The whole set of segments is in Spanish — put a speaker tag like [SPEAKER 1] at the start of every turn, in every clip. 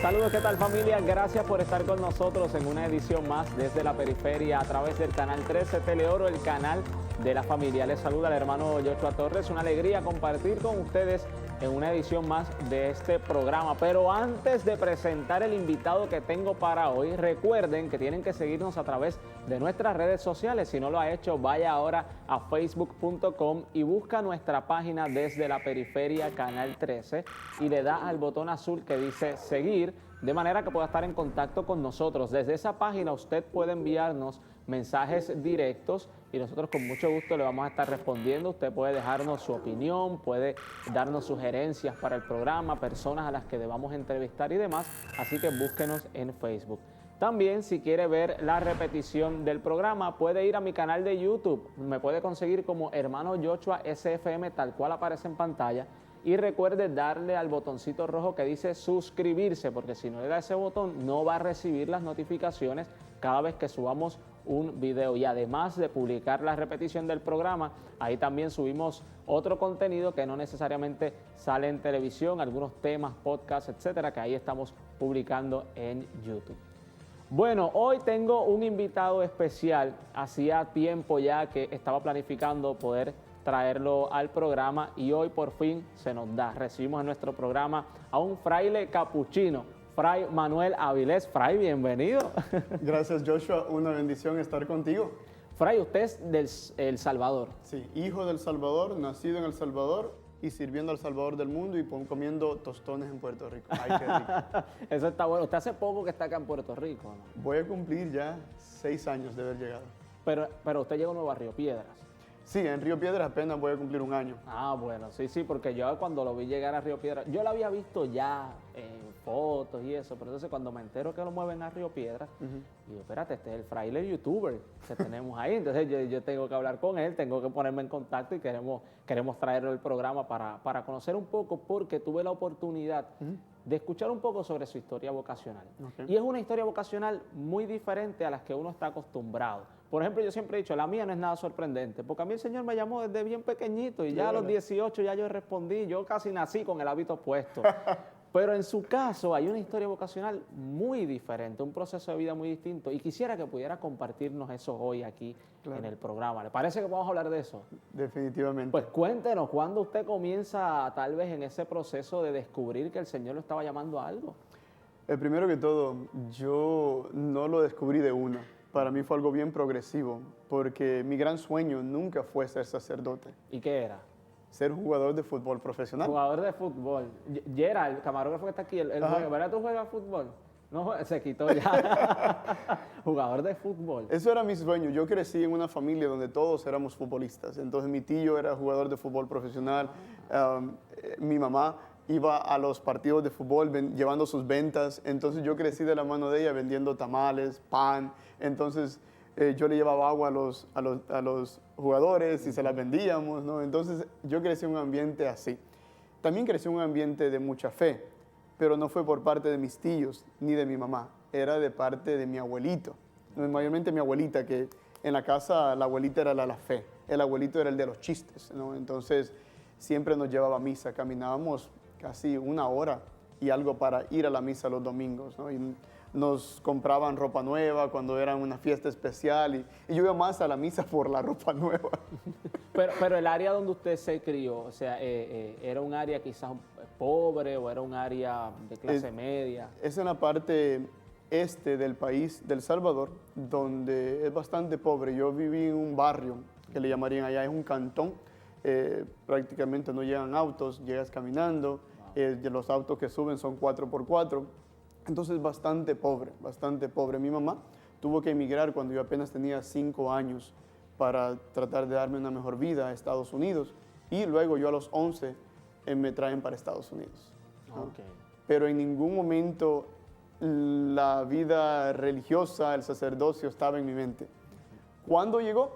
[SPEAKER 1] Saludos, ¿qué tal familia? Gracias por estar con nosotros en una edición más desde la periferia a través del canal 13 Teleoro, el canal de la familia. Les saluda el hermano Joshua Torres, una alegría compartir con ustedes en una edición más de este programa. Pero antes de presentar el invitado que tengo para hoy, recuerden que tienen que seguirnos a través de nuestras redes sociales. Si no lo ha hecho, vaya ahora a facebook.com y busca nuestra página desde la periferia canal 13 y le da al botón azul que dice seguir, de manera que pueda estar en contacto con nosotros. Desde esa página usted puede enviarnos mensajes directos y nosotros con mucho gusto le vamos a estar respondiendo. Usted puede dejarnos su opinión, puede darnos sugerencias para el programa, personas a las que debamos entrevistar y demás, así que búsquenos en Facebook. También, si quiere ver la repetición del programa, puede ir a mi canal de YouTube. Me puede conseguir como Hermano Joshua SFM, tal cual aparece en pantalla. Y recuerde darle al botoncito rojo que dice suscribirse, porque si no le da ese botón, no va a recibir las notificaciones cada vez que subamos un video. Y además de publicar la repetición del programa, ahí también subimos otro contenido que no necesariamente sale en televisión, algunos temas, podcasts, etcétera, que ahí estamos publicando en YouTube. Bueno, hoy tengo un invitado especial. Hacía tiempo ya que estaba planificando poder traerlo al programa y hoy por fin se nos da. Recibimos en nuestro programa a un fraile capuchino, Fray Manuel Avilés. Fray, bienvenido.
[SPEAKER 2] Gracias, Joshua. Una bendición estar contigo.
[SPEAKER 1] Fray, usted es del El Salvador.
[SPEAKER 2] Sí, hijo del Salvador, nacido en El Salvador y sirviendo al Salvador del mundo y comiendo tostones en Puerto Rico. Ay, qué rico.
[SPEAKER 1] Eso está bueno. Usted hace poco que está acá en Puerto Rico, ¿no?
[SPEAKER 2] Voy a cumplir ya 6 años de haber llegado.
[SPEAKER 1] Pero usted llegó nuevo a Río Piedras.
[SPEAKER 2] Sí, en Río Piedras apenas voy a cumplir 1 año.
[SPEAKER 1] Ah, bueno, sí, porque yo cuando lo vi llegar a Río Piedras, yo lo había visto ya en fotos y eso, pero entonces cuando me entero que lo mueven a Río Piedras, digo, espérate, este es el fraile youtuber que tenemos ahí, entonces yo tengo que hablar con él, tengo que ponerme en contacto y queremos traerlo al programa para conocer un poco, porque tuve la oportunidad de escuchar un poco sobre su historia vocacional. Y es una historia vocacional muy diferente a las que uno está acostumbrado. Por ejemplo, yo siempre he dicho, la mía no es nada sorprendente, porque a mí el Señor me llamó desde bien pequeñito y ya a los 18 ya yo respondí, yo casi nací con el hábito puesto. Pero en su caso hay una historia vocacional muy diferente, un proceso de vida muy distinto y quisiera que pudiera compartirnos eso hoy aquí en el programa. ¿Le parece que vamos a hablar de eso?
[SPEAKER 2] Definitivamente.
[SPEAKER 1] Pues cuéntenos, ¿cuándo usted comienza tal vez en ese proceso de descubrir que el Señor lo estaba llamando a algo?
[SPEAKER 2] Primero que todo, yo no lo descubrí de una. Para mí fue algo bien progresivo, porque mi gran sueño nunca fue ser sacerdote.
[SPEAKER 1] ¿Y qué era?
[SPEAKER 2] Ser jugador de fútbol profesional.
[SPEAKER 1] Jugador de fútbol. Gerald, el camarógrafo que está aquí, él juega, ¿verdad? ¿Tú juegas fútbol? No, se quitó ya. Jugador de fútbol.
[SPEAKER 2] Eso era mi sueño. Yo crecí en una familia donde todos éramos futbolistas. Entonces mi tío era jugador de fútbol profesional. Mi mamá iba a los partidos de fútbol llevando sus ventas. Entonces yo crecí de la mano de ella vendiendo tamales, pan. Entonces yo le llevaba agua a los jugadores y se las vendíamos, ¿no? Entonces yo crecí en un ambiente así. También crecí en un ambiente de mucha fe, pero no fue por parte de mis tíos ni de mi mamá. Era de parte de mi abuelito. Mayormente mi abuelita, que en la casa la abuelita era la fe. El abuelito era el de los chistes, ¿no? Entonces siempre nos llevaba a misa. Caminábamos casi 1 hora y algo para ir a la misa los domingos, ¿no? Y nos compraban ropa nueva cuando era una fiesta especial y yo iba más a la misa por la ropa nueva.
[SPEAKER 1] Pero el área donde usted se crió, o sea, ¿era un área quizás pobre o era un área de clase media?
[SPEAKER 2] Es en la parte este del país, del Salvador, donde es bastante pobre. Yo viví en un barrio que le llamarían allá, es un cantón. Prácticamente no llegan autos, llegas caminando. Los autos que suben son 4x4. Entonces bastante pobre, bastante pobre. Mi mamá tuvo que emigrar cuando yo apenas tenía 5 años para tratar de darme una mejor vida a Estados Unidos. Y luego yo a los 11 me traen para Estados Unidos, ¿no?
[SPEAKER 1] Okay.
[SPEAKER 2] Pero en ningún momento la vida religiosa, el sacerdocio estaba en mi mente. ¿Cuándo llegó?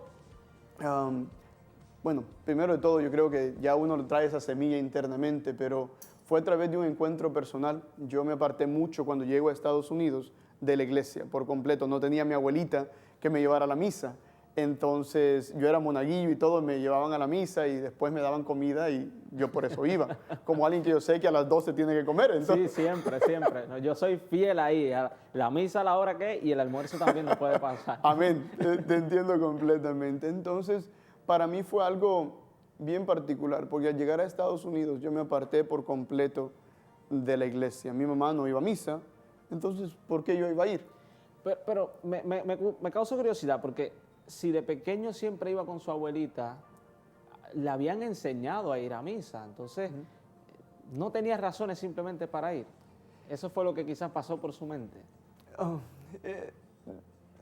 [SPEAKER 2] Bueno, primero de todo yo creo que ya uno trae esa semilla internamente, pero fue a través de un encuentro personal. Yo me aparté mucho cuando llego a Estados Unidos de la iglesia por completo. No tenía a mi abuelita que me llevara a la misa. Entonces yo era monaguillo y todo, me llevaban a la misa y después me daban comida y yo por eso iba. Como alguien que yo sé que a las 12 tiene que comer. Entonces...
[SPEAKER 1] Sí, siempre, siempre. No, yo soy fiel ahí. A la misa a la hora que es y el almuerzo también no puede pasar.
[SPEAKER 2] Amén, te entiendo completamente. Entonces, para mí fue algo bien particular, porque al llegar a Estados Unidos yo me aparté por completo de la iglesia. Mi mamá no iba a misa, entonces, ¿por qué yo iba a ir?
[SPEAKER 1] Pero me causa curiosidad porque si de pequeño siempre iba con su abuelita, le habían enseñado a ir a misa, entonces no tenía razones simplemente para ir. Eso fue lo que quizás pasó por su mente.
[SPEAKER 2] Oh,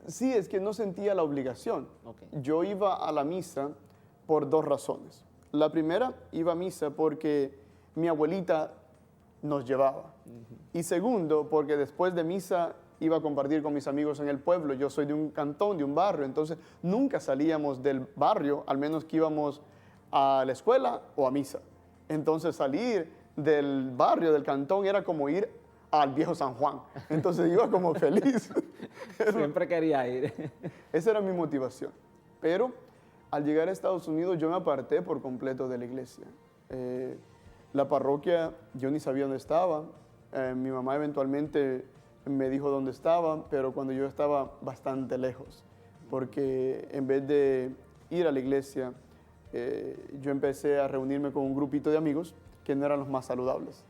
[SPEAKER 2] sí, es que no sentía la obligación.
[SPEAKER 1] Okay.
[SPEAKER 2] Yo iba a la misa por dos razones. La primera, iba a misa porque mi abuelita nos llevaba. Y segundo, porque después de misa iba a compartir con mis amigos en el pueblo. Yo soy de un cantón, de un barrio, entonces nunca salíamos del barrio, al menos que íbamos a la escuela o a misa. Entonces salir del barrio, del cantón, era como ir al viejo San Juan. Entonces iba como feliz.
[SPEAKER 1] Siempre quería ir.
[SPEAKER 2] Esa era mi motivación. Pero al llegar a Estados Unidos yo me aparté por completo de la iglesia. La parroquia yo ni sabía dónde estaba. Mi mamá eventualmente me dijo dónde estaba, pero cuando yo estaba bastante lejos. Porque en vez de ir a la iglesia, yo empecé a reunirme con un grupito de amigos que no eran los más saludables.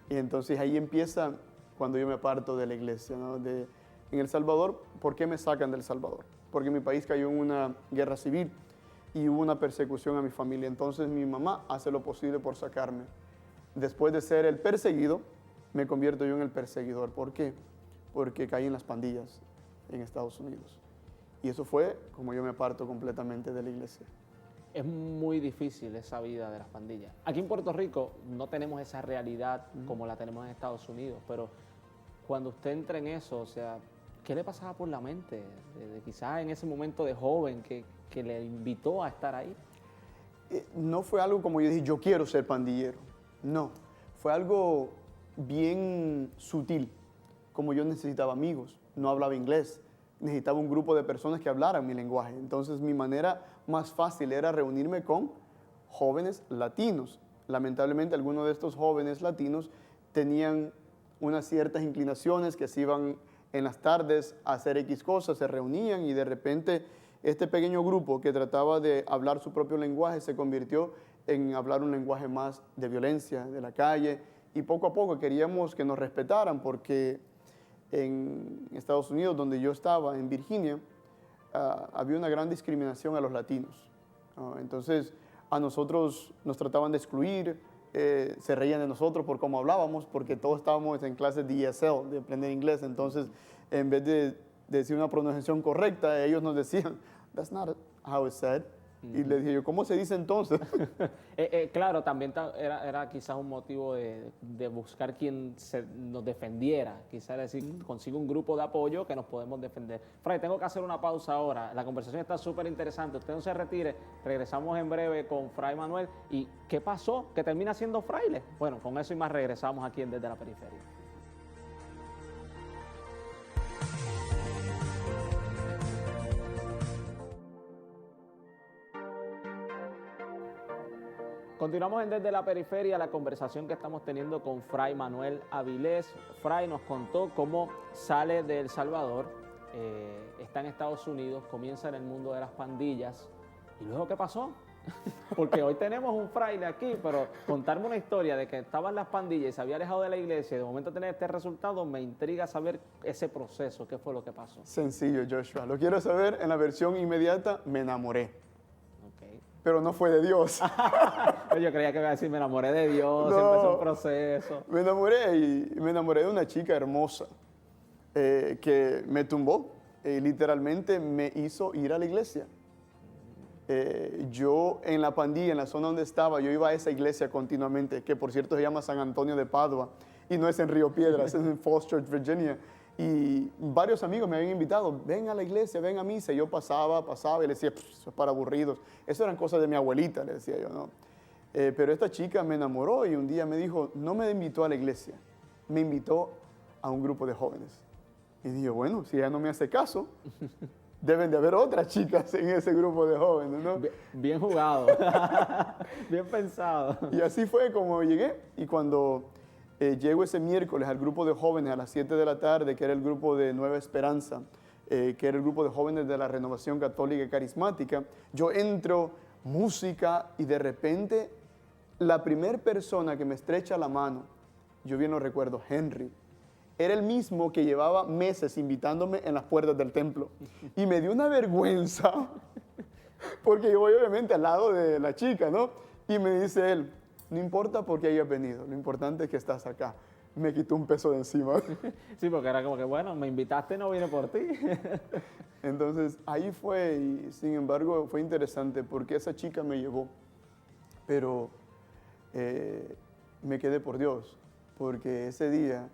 [SPEAKER 2] Y entonces ahí empieza cuando yo me aparto de la iglesia, ¿no? En El Salvador, ¿por qué me sacan del Salvador? Porque mi país cayó en una guerra civil y hubo una persecución a mi familia. Entonces mi mamá hace lo posible por sacarme. Después de ser el perseguido, me convierto yo en el perseguidor. ¿Por qué? Porque caí en las pandillas en Estados Unidos. Y eso fue como yo me aparto completamente de la iglesia.
[SPEAKER 1] Es muy difícil esa vida de las pandillas. Aquí en Puerto Rico no tenemos esa realidad como la tenemos en Estados Unidos, pero cuando usted entra en eso, o sea, ¿qué le pasaba por la mente? Quizás en ese momento de joven que le invitó a estar ahí.
[SPEAKER 2] No fue algo como yo dije, yo quiero ser pandillero. No, fue algo bien sutil. Como yo necesitaba amigos, no hablaba inglés, necesitaba un grupo de personas que hablaran mi lenguaje. Entonces mi manera más fácil era reunirme con jóvenes latinos. Lamentablemente algunos de estos jóvenes latinos tenían unas ciertas inclinaciones que se iban en las tardes a hacer X cosas, se reunían y de repente este pequeño grupo que trataba de hablar su propio lenguaje se convirtió en hablar un lenguaje más de violencia, de la calle, y poco a poco queríamos que nos respetaran porque en Estados Unidos, donde yo estaba, en Virginia, había una gran discriminación a los latinos. Entonces, a nosotros nos trataban de excluir, se reían de nosotros por cómo hablábamos, porque todos estábamos en clases de ESL, de aprender inglés. Entonces, en vez de decir una pronunciación correcta, ellos nos decían, "That's not how it's said." Y le dije yo, ¿cómo se dice entonces?
[SPEAKER 1] Claro, también era quizás un motivo de buscar quien nos defendiera. Quizás decir, consigo un grupo de apoyo que nos podemos defender. Fray, tengo que hacer una pausa ahora. La conversación está súper interesante. Usted no se retire. Regresamos en breve con Fray Manuel. ¿Y qué pasó? ¿Que termina siendo fraile? Bueno, con eso y más regresamos aquí en Desde la Periferia. Continuamos en Desde la Periferia, la conversación que estamos teniendo con Fray Manuel Avilés. Fray nos contó cómo sale de El Salvador, está en Estados Unidos, comienza en el mundo de las pandillas. ¿Y luego qué pasó? Porque hoy tenemos un fraile aquí, pero contarme una historia de que estaba en las pandillas y se había alejado de la iglesia y de momento tener este resultado, me intriga saber ese proceso, qué fue lo que pasó.
[SPEAKER 2] Sencillo, Joshua. Lo quiero saber en la versión inmediata, me enamoré.
[SPEAKER 1] Okay.
[SPEAKER 2] Pero no fue de Dios.
[SPEAKER 1] Yo creía que iba a decir, me enamoré de Dios,
[SPEAKER 2] No,
[SPEAKER 1] empezó un proceso.
[SPEAKER 2] Me enamoré de una chica hermosa que me tumbó y literalmente me hizo ir a la iglesia. Yo en la pandilla, en la zona donde estaba, yo iba a esa iglesia continuamente, que por cierto se llama San Antonio de Padua, y no es en Río Piedras, es en Falls Church, Virginia. Y varios amigos me habían invitado, ven a la iglesia, ven a misa. Y yo pasaba y le decía, eso es para aburridos. Eso eran cosas de mi abuelita, le decía yo, ¿no? Pero esta chica me enamoró y un día me dijo, no me invitó a la iglesia, me invitó a un grupo de jóvenes. Y dije, bueno, si ella no me hace caso, deben de haber otras chicas en ese grupo de jóvenes, ¿no?
[SPEAKER 1] Bien jugado, bien pensado.
[SPEAKER 2] Y así fue como llegué. Y cuando llego ese miércoles al grupo de jóvenes a las 7 de la tarde, que era el grupo de Nueva Esperanza, que era el grupo de jóvenes de la Renovación Católica y Carismática, yo entro, música, y de repente la primera persona que me estrecha la mano, yo bien lo recuerdo, Henry, era el mismo que llevaba meses invitándome en las puertas del templo. Y me dio una vergüenza, porque yo voy obviamente al lado de la chica, ¿no? Y me dice él, no importa por qué hayas venido, lo importante es que estás acá. Me quitó un peso de encima.
[SPEAKER 1] Sí, porque era como que, bueno, me invitaste, no vine por ti.
[SPEAKER 2] Entonces ahí fue, y sin embargo fue interesante porque esa chica me llevó, pero me quedé por Dios, porque ese día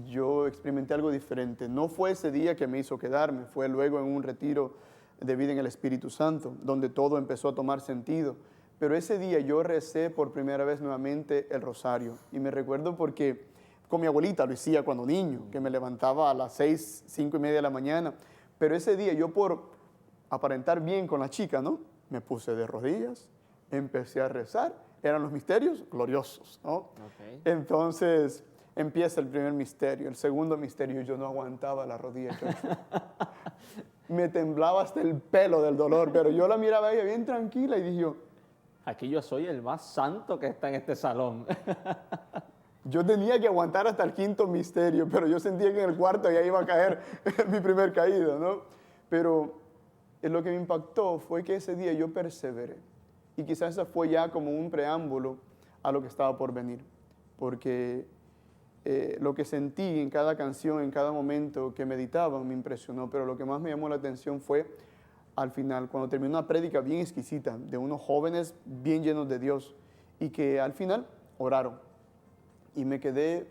[SPEAKER 2] yo experimenté algo diferente. No fue ese día que me hizo quedarme, fue luego en un retiro de vida en el Espíritu Santo, donde todo empezó a tomar sentido. Pero ese día yo recé por primera vez nuevamente el rosario, y me recuerdo porque con mi abuelita lo hacía cuando niño, que me levantaba a las 6, 5 y media de la mañana. Pero ese día yo, por aparentar bien con la chica, ¿no?, me puse de rodillas, empecé a rezar. Eran los misterios gloriosos, ¿no?
[SPEAKER 1] Okay.
[SPEAKER 2] Entonces empieza el primer misterio. El segundo misterio, yo no aguantaba la rodilla. Me temblaba hasta el pelo del dolor, pero yo la miraba a ella bien tranquila y dije yo,
[SPEAKER 1] aquí yo soy el más santo que está en este salón.
[SPEAKER 2] yo tenía que aguantar hasta el quinto misterio, pero yo sentía que en el cuarto ya iba a caer mi primer caída, ¿no? Pero lo que me impactó fue que ese día yo perseveré. Y quizás esa fue ya como un preámbulo a lo que estaba por venir. Porque lo que sentí en cada canción, en cada momento que meditaban, me impresionó. Pero lo que más me llamó la atención fue al final, cuando terminó una prédica bien exquisita de unos jóvenes bien llenos de Dios, y que al final oraron. Y me quedé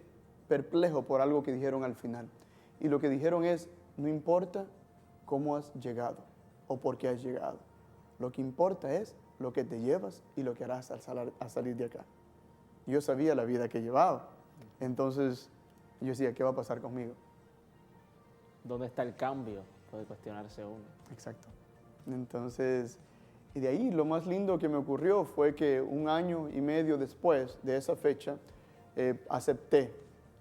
[SPEAKER 2] perplejo por algo que dijeron al final. Y lo que dijeron es, no importa cómo has llegado o por qué has llegado. Lo que importa es lo que te llevas y lo que harás al salir de acá. Yo sabía la vida que llevaba. Entonces yo decía, ¿qué va a pasar conmigo?
[SPEAKER 1] ¿Dónde está el cambio? Puede cuestionarse uno.
[SPEAKER 2] Exacto. Entonces, y de ahí lo más lindo que me ocurrió fue que 1 año y medio después de esa fecha, acepté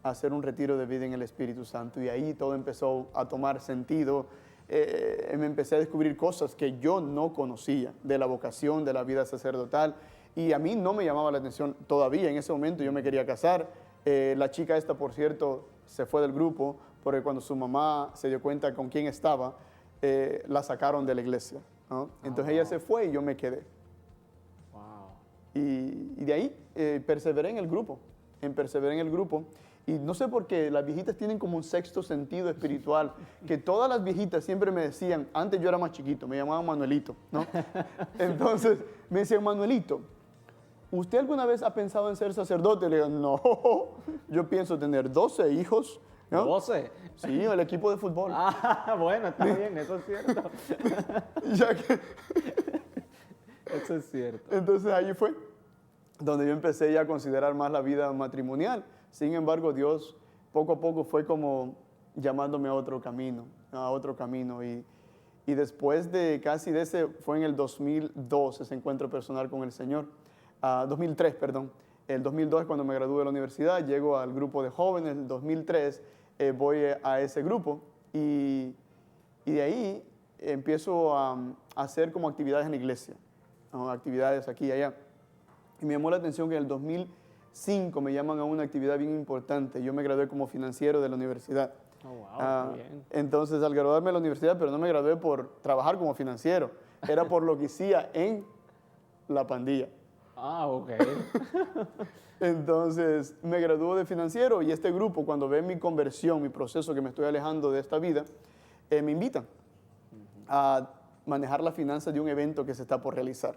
[SPEAKER 2] hacer un retiro de vida en el Espíritu Santo, y ahí todo empezó a tomar sentido. Me empecé a descubrir cosas que yo no conocía de la vocación, de la vida sacerdotal, y a mí no me llamaba la atención todavía. En ese momento yo me quería casar. La chica esta, por cierto, se fue del grupo porque cuando su mamá se dio cuenta con quién estaba, la sacaron de la iglesia, ¿no? Entonces ella se fue y yo me quedé.
[SPEAKER 1] Wow.
[SPEAKER 2] Y de ahí perseveré en el grupo, perseveré en el grupo. Y no sé por qué las viejitas tienen como un sexto sentido espiritual, que todas las viejitas siempre me decían, antes yo era más chiquito, me llamaban Manuelito, ¿no? Entonces me decían, Manuelito, ¿usted alguna vez ha pensado en ser sacerdote? Le digo, no, yo pienso tener 12 hijos, ¿no?
[SPEAKER 1] ¿12?
[SPEAKER 2] Sí, el equipo de fútbol.
[SPEAKER 1] Ah, bueno, está bien, eso es cierto.
[SPEAKER 2] Ya que,
[SPEAKER 1] Eso es cierto.
[SPEAKER 2] entonces ahí fue donde yo empecé ya a considerar más la vida matrimonial. Sin embargo, Dios poco a poco fue como llamándome a otro camino, y después de casi de ese, fue en el 2002 ese encuentro personal con el Señor, 2003, perdón. El 2002 cuando me gradué de la universidad, llego al grupo de jóvenes. El 2003 voy a ese grupo, y de ahí empiezo a hacer como actividades en la iglesia, ¿no? Actividades aquí y allá. Y me llamó la atención que en el 2005 me llaman a una actividad bien importante. Yo me gradué como financiero de la universidad.
[SPEAKER 1] Oh, wow, muy bien.
[SPEAKER 2] Entonces, al graduarme de la universidad, pero no me gradué por trabajar como financiero, era por lo que hacía en la pandilla.
[SPEAKER 1] Ah, ok.
[SPEAKER 2] Entonces, me gradué de financiero, y este grupo, cuando ve mi conversión, mi proceso, que me estoy alejando de esta vida, me invitan a manejar las finanzas de un evento que se está por realizar.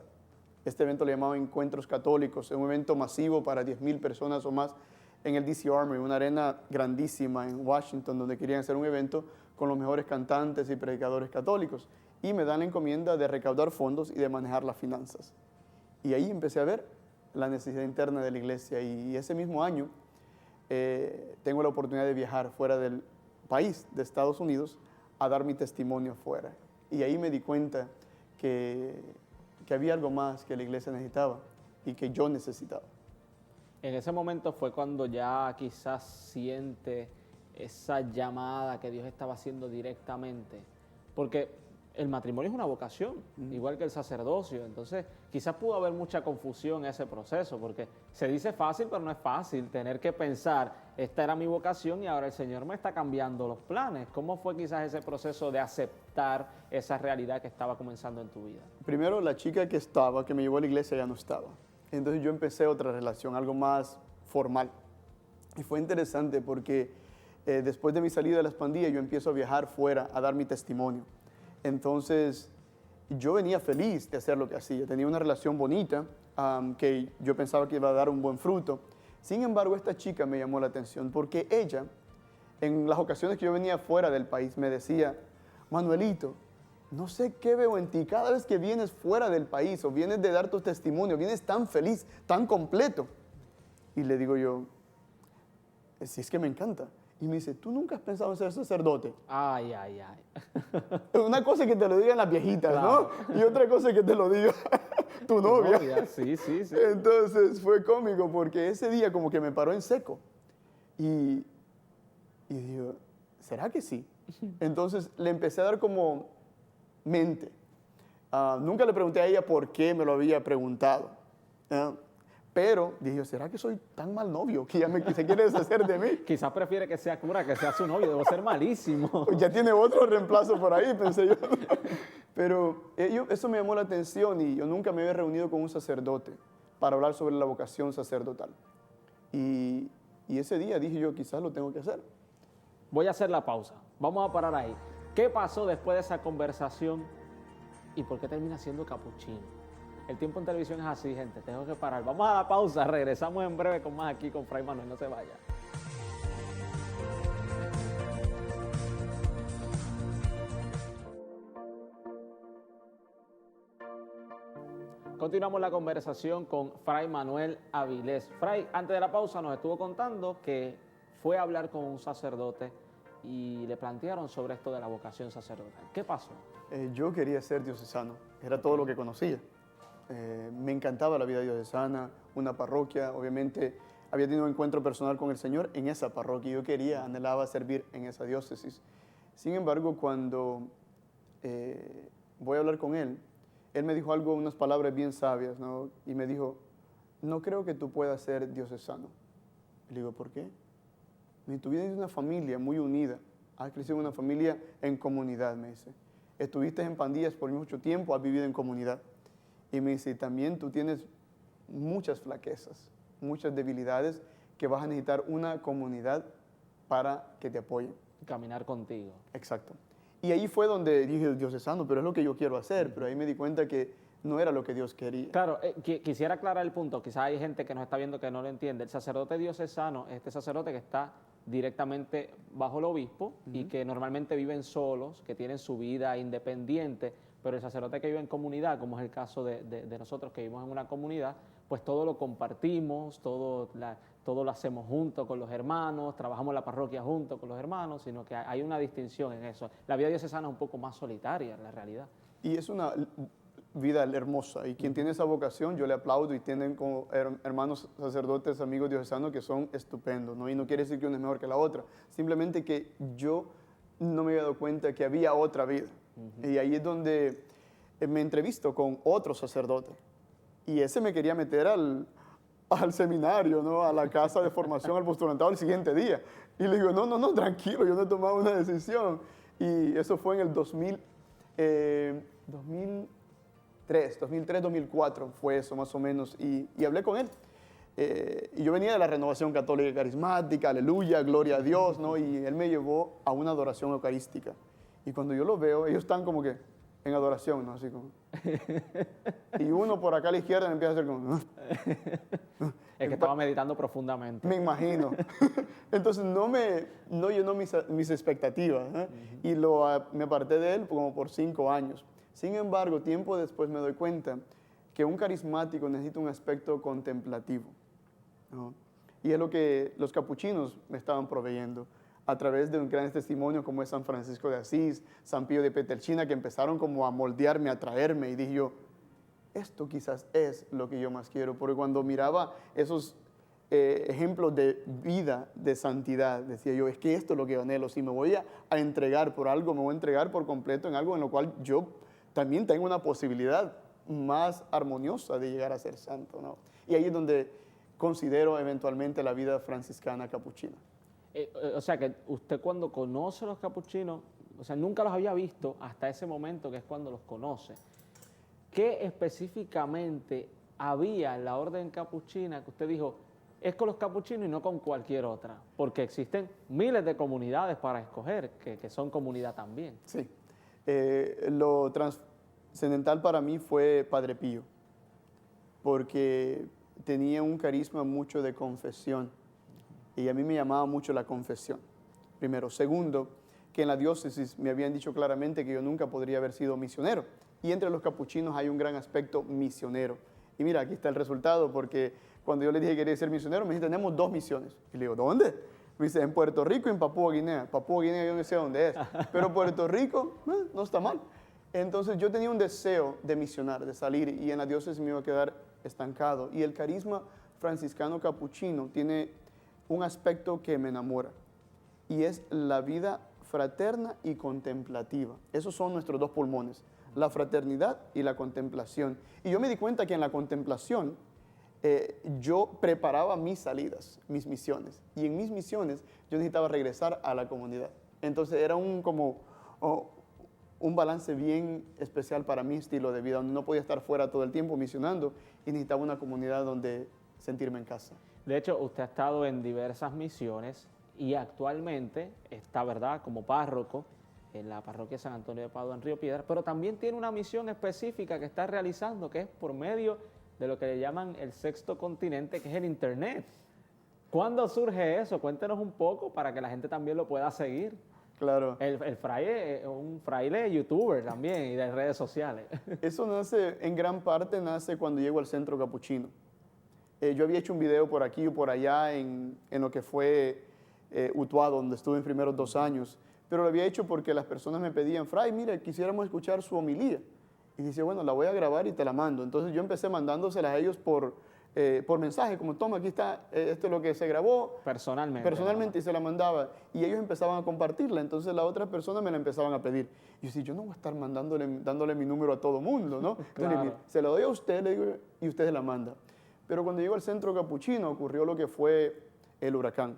[SPEAKER 2] Este evento le llamaba Encuentros Católicos, es un evento masivo para 10,000 personas o más en el DC Armory, una arena grandísima en Washington, donde querían hacer un evento con los mejores cantantes y predicadores católicos. Y me dan la encomienda de recaudar fondos y de manejar las finanzas. Y ahí empecé a ver la necesidad interna de la iglesia, y ese mismo año tengo la oportunidad de viajar fuera del país, de Estados Unidos, a dar mi testimonio fuera. Y ahí me di cuenta que, que había algo más que la iglesia necesitaba y que yo necesitaba.
[SPEAKER 1] En ese momento fue cuando ya quizás siente esa llamada que Dios estaba haciendo directamente, porque el matrimonio es una vocación, igual que el sacerdocio, entonces quizás pudo haber mucha confusión en ese proceso, porque se dice fácil, pero no es fácil tener que pensar, esta era mi vocación y ahora el Señor me está cambiando los planes. ¿Cómo fue quizás ese proceso de aceptar esa realidad que estaba comenzando en tu vida?
[SPEAKER 2] Primero, la chica que me llevó a la iglesia ya no estaba. Entonces yo empecé otra relación, algo más formal. Y fue interesante porque después de mi salida de las pandillas, yo empiezo a viajar fuera a dar mi testimonio. Entonces, yo venía feliz de hacer lo que hacía. Tenía una relación bonita que yo pensaba que iba a dar un buen fruto. Sin embargo, esta chica me llamó la atención porque ella, en las ocasiones que yo venía fuera del país, me decía, Manuelito, no sé qué veo en ti. Cada vez que vienes fuera del país o vienes de dar tu testimonio, vienes tan feliz, tan completo. Y le digo yo, si es que me encanta. Y me dice, ¿tú nunca has pensado en ser sacerdote?
[SPEAKER 1] Ay, ay, ay.
[SPEAKER 2] Una cosa es que te lo digan las viejitas,
[SPEAKER 1] Claro.
[SPEAKER 2] ¿no? Y otra cosa es que te lo diga tu novia.
[SPEAKER 1] Sí, sí, sí.
[SPEAKER 2] Entonces fue cómico porque ese día como que me paró en seco. Y digo, ¿será que sí? Entonces le empecé a dar como mente. Nunca le pregunté a ella por qué me lo había preguntado. Pero dije, ¿será que soy tan mal novio que ya se quiere deshacer de mí?
[SPEAKER 1] Quizás prefiere que sea cura, que sea su novio, debo ser malísimo.
[SPEAKER 2] Ya tiene otro reemplazo por ahí, pensé yo. Pero eso me llamó la atención y yo nunca me había reunido con un sacerdote para hablar sobre la vocación sacerdotal. Y ese día dije yo, quizás lo tengo que hacer.
[SPEAKER 1] Voy a hacer la pausa. Vamos a parar ahí. ¿Qué pasó después de esa conversación y por qué termina siendo capuchino? El tiempo en televisión es así, gente. Tengo que parar. Vamos a la pausa. Regresamos en breve con más aquí con Fray Manuel. No se vaya. Continuamos la conversación con Fray Manuel Avilés. Fray, antes de la pausa nos estuvo contando que fue a hablar con un sacerdote y le plantearon sobre esto de la vocación sacerdotal. ¿Qué pasó?
[SPEAKER 2] Yo quería ser diocesano, era todo lo que conocía. Me encantaba la vida diocesana, una parroquia, obviamente había tenido un encuentro personal con el Señor en esa parroquia. Yo anhelaba servir en esa diócesis. Sin embargo, cuando voy a hablar con él me dijo unas palabras bien sabias, ¿no? Y me dijo, no creo que tú puedas ser diocesano. Le digo, ¿por qué? Tú vienes de una familia muy unida, has crecido en una familia en comunidad, me dice. Estuviste en pandillas por mucho tiempo, has vivido en comunidad. Y me dice, también tú tienes muchas flaquezas, muchas debilidades que vas a necesitar una comunidad para que te apoye.
[SPEAKER 1] Caminar contigo.
[SPEAKER 2] Exacto. Y ahí fue donde dije, diocesano, pero es lo que yo quiero hacer. Pero ahí me di cuenta que no era lo que Dios quería.
[SPEAKER 1] Claro, quisiera aclarar el punto. Quizás hay gente que nos está viendo que no lo entiende. El sacerdote diocesano es este sacerdote que está directamente bajo el obispo y que normalmente viven solos, que tienen su vida independiente, pero el sacerdote que vive en comunidad, como es el caso de nosotros que vivimos en una comunidad, pues todo lo compartimos, todo lo hacemos junto con los hermanos, trabajamos la parroquia junto con los hermanos, sino que hay una distinción en eso. La vida diocesana es un poco más solitaria, en la realidad.
[SPEAKER 2] Y es una vida hermosa, y quien tiene esa vocación, yo le aplaudo, y tienen como hermanos sacerdotes, amigos diocesanos que son estupendos, ¿no? Y no quiere decir que uno es mejor que la otra, simplemente que yo no me había dado cuenta que había otra vida. Y ahí es donde me entrevisto con otro sacerdote, y ese me quería meter al seminario, ¿no? A la casa de formación, al postulantado el siguiente día. Y le digo, no, tranquilo, yo no he tomado una decisión. Y eso fue en el 2003-2004 fue eso más o menos. Y hablé con él. Y yo venía de la Renovación Católica Carismática, aleluya, gloria a Dios, ¿no? Y él me llevó a una adoración eucarística. Y cuando yo lo veo, ellos están como que en adoración, ¿no? Así como... Y uno por acá a la izquierda me empieza a hacer como...
[SPEAKER 1] Es que estaba meditando profundamente.
[SPEAKER 2] Me imagino. Entonces no llenó mis expectativas, ¿eh? Y me aparté de él como por 5 años. Sin embargo, tiempo después me doy cuenta que un carismático necesita un aspecto contemplativo, ¿no? Y es lo que los capuchinos me estaban proveyendo. a través de un gran testimonio como es San Francisco de Asís, San Pío de Petrelcina, que empezaron como a moldearme, a traerme, y dije yo, esto quizás es lo que yo más quiero, porque cuando miraba esos ejemplos de vida, de santidad, decía yo, es que esto es lo que yo anhelo, si me voy a entregar por algo, me voy a entregar por completo en algo en lo cual yo también tengo una posibilidad más armoniosa de llegar a ser santo, ¿no? Y ahí es donde considero eventualmente la vida franciscana capuchina.
[SPEAKER 1] O sea que usted cuando conoce los capuchinos, o sea, nunca los había visto hasta ese momento que es cuando los conoce. ¿Qué específicamente había en la orden capuchina que usted dijo, es con los capuchinos y no con cualquier otra? Porque existen miles de comunidades para escoger, que son comunidad también.
[SPEAKER 2] Sí. Lo trascendental para mí fue Padre Pío, porque tenía un carisma mucho de confesión y a mí me llamaba mucho la confesión, primero. Segundo, que en la diócesis me habían dicho claramente que yo nunca podría haber sido misionero, y entre los capuchinos hay un gran aspecto misionero. Y mira, aquí está el resultado, porque cuando yo le dije que quería ser misionero, me dice, tenemos 2 misiones. Y le digo, ¿dónde? Me dice, en Puerto Rico y en Papúa Guinea. Papúa Guinea yo no sé dónde es, pero Puerto Rico no está mal. Entonces yo tenía un deseo de misionar, de salir, y en la diócesis me iba a quedar estancado. Y el carisma franciscano capuchino tiene un aspecto que me enamora, y es la vida fraterna y contemplativa. Esos son nuestros 2 pulmones, la fraternidad y la contemplación. Y yo me di cuenta que en la contemplación yo preparaba mis salidas, mis misiones, y en mis misiones yo necesitaba regresar a la comunidad. Entonces era un balance bien especial para mi estilo de vida, donde no podía estar fuera todo el tiempo misionando y necesitaba una comunidad donde sentirme en casa.
[SPEAKER 1] De hecho, usted ha estado en diversas misiones y actualmente está, ¿verdad?, como párroco en la parroquia San Antonio de Padua en Río Piedras, pero también tiene una misión específica que está realizando, que es por medio de lo que le llaman el sexto continente, que es el Internet. ¿Cuándo surge eso? Cuéntenos un poco para que la gente también lo pueda seguir.
[SPEAKER 2] Claro.
[SPEAKER 1] El fraile, un fraile youtuber también y de redes sociales.
[SPEAKER 2] Eso nace, en gran parte nace cuando llego al centro capuchino. Yo había hecho un video por aquí o por allá en lo que fue Utuado, donde estuve en primeros 2 años, pero lo había hecho porque las personas me pedían, Fray, mire, quisiéramos escuchar su homilía. Y dice, bueno, la voy a grabar y te la mando. Entonces yo empecé mandándoselas a ellos por mensaje, como toma, aquí está, esto es lo que se grabó. Personalmente, y se la mandaba. Y ellos empezaban a compartirla, entonces las otras personas me la empezaban a pedir. Y yo decía, yo no voy a estar dándole mi número a todo mundo, ¿no?
[SPEAKER 1] Claro.
[SPEAKER 2] Entonces, se lo doy a usted, le digo, y usted se la manda. Pero cuando llego al centro capuchino ocurrió lo que fue el huracán.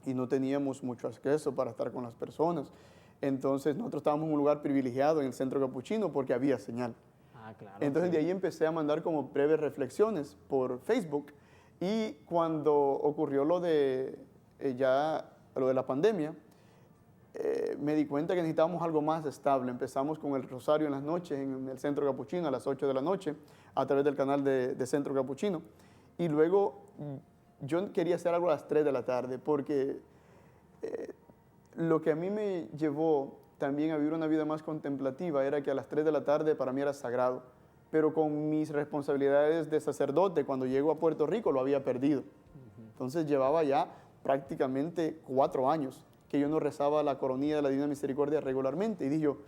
[SPEAKER 2] Y no teníamos mucho acceso para estar con las personas. Entonces nosotros estábamos en un lugar privilegiado en el centro capuchino porque había señal.
[SPEAKER 1] Claro,
[SPEAKER 2] entonces
[SPEAKER 1] sí.
[SPEAKER 2] de ahí empecé a mandar como breves reflexiones por Facebook, y cuando ocurrió lo de la pandemia, me di cuenta que necesitábamos algo más estable. Empezamos con el rosario en las noches en el centro capuchino a las 8 de la noche a través del canal de Centro Capuchino, y luego yo quería hacer algo a las 3 de la tarde porque lo que a mí me llevó también a vivir una vida más contemplativa era que a las 3 de la tarde para mí era sagrado, pero con mis responsabilidades de sacerdote, cuando llego a Puerto Rico lo había perdido. Entonces llevaba ya prácticamente 4 años que yo no rezaba la coronilla de la Divina Misericordia regularmente, y dije yo,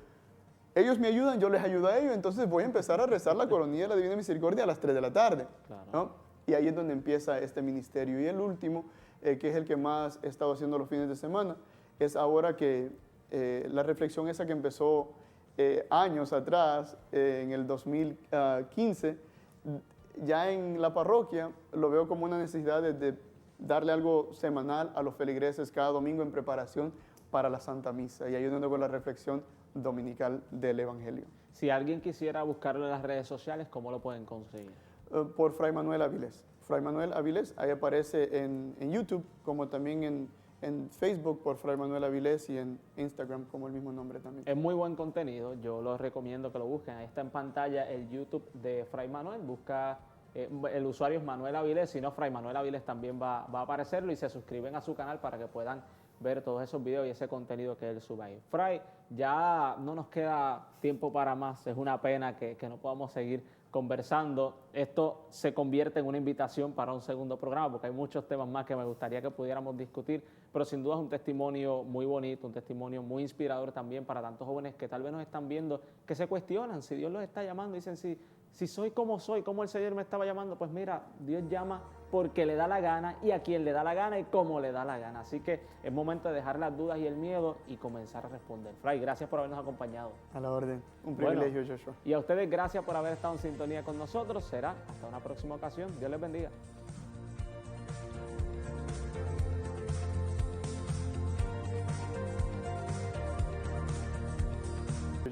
[SPEAKER 2] ellos me ayudan, yo les ayudo a ellos, entonces voy a empezar a rezar la coronilla de la Divina Misericordia a las 3 de la tarde.
[SPEAKER 1] Claro.
[SPEAKER 2] ¿No? Y ahí es donde empieza este ministerio. Y el último, que es el que más he estado haciendo los fines de semana, es ahora que la reflexión esa que empezó años atrás, en el 2015, ya en la parroquia lo veo como una necesidad de darle algo semanal a los feligreses cada domingo en preparación para la Santa Misa, y ayudando con la reflexión dominical del Evangelio.
[SPEAKER 1] Si alguien quisiera buscarlo en las redes sociales, ¿cómo lo pueden conseguir?
[SPEAKER 2] Por Fray Manuel Avilés. Fray Manuel Avilés, ahí aparece en YouTube, como también en Facebook por Fray Manuel Avilés, y en Instagram como el mismo nombre también.
[SPEAKER 1] Es muy buen contenido, yo los recomiendo que lo busquen. Ahí está en pantalla el YouTube de Fray Manuel, busca, el usuario es Manuel Avilés, si no Fray Manuel Avilés también va a aparecerlo, y se suscriben a su canal para que puedan ver todos esos videos y ese contenido que él sube ahí. Fray, ya no nos queda tiempo para más, es una pena que no podamos seguir conversando. Esto se convierte en una invitación para un segundo programa, porque hay muchos temas más que me gustaría que pudiéramos discutir, pero sin duda es un testimonio muy bonito, un testimonio muy inspirador también para tantos jóvenes que tal vez nos están viendo, que se cuestionan si Dios los está llamando, dicen si soy, como el Señor me estaba llamando, pues mira, Dios llama porque le da la gana y a quien le da la gana y como le da la gana. Así que es momento de dejar las dudas y el miedo y comenzar a responder. Fray, gracias por habernos acompañado.
[SPEAKER 2] A la orden. Un privilegio, Joshua.
[SPEAKER 1] Y a ustedes gracias por haber estado en sintonía con nosotros. Será hasta una próxima ocasión. Dios les bendiga.